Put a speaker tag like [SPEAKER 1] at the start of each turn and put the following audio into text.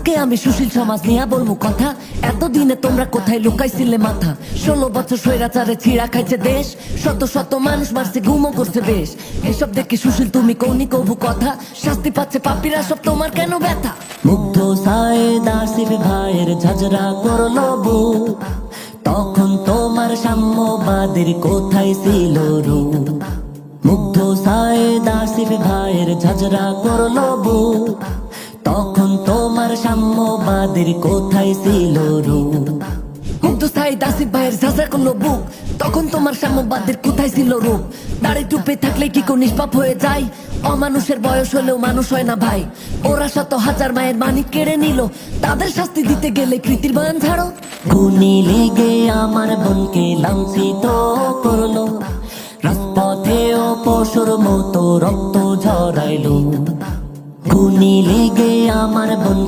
[SPEAKER 1] আজকে আমি সুশীল সমাজ নিয়ে বলবো কথা। এতদিনে তোমরা কোথায় লুকাইছিলে মাথা? 16 বছর স্বৈরাচারে ছিঁড়া খাইছে দেশ, শত শত মানুষ মারছে, গুমও করছে বেশ। এসব দেখে সুশীল তুমি কৌনি কবু কথা, শাস্তি পাচ্ছে পাপীরা সব, তোমার কেন ব্যথা?
[SPEAKER 2] মুগ্ধ সায়েদ আসিফ ভাইয়ের ঝাঁঝরা করলো বুক, তখন তোমার সাম্যবাদের কোথায় ছিল রূপ? মুগ্ধ সায়েদ আসিফ ভাইয়ের ঝাঁঝরা করলো বুক, তখন তোমার সাম্যবাদের কোথায় ছিল রূপ?
[SPEAKER 1] মুগ্ধ সাইদ আসিফ ভাইয়ের ঝাঁঝরা করলো বুক, তখন তোমার সাম্যবাদের কোথায় ছিল রূপ? দাড়ি টুপে থাকলে কি কেউ নিষ্পাপ হয়ে যায়? অমানুষের বয়স হলেও মানুষ হয় না ভাই। ওরা শত হাজার মায়ের মানিক কেড়ে নিল, তাদের শাস্তি দিতে গেলে কৃতির বয়ান ছাড়ো।
[SPEAKER 2] খুনি লেগে আমার বোনকে লাঞ্ছিত করলো, রাজপথেও পশুর মতো রক্ত ঝরাইলো। খুনি লেগে আমার বোনকে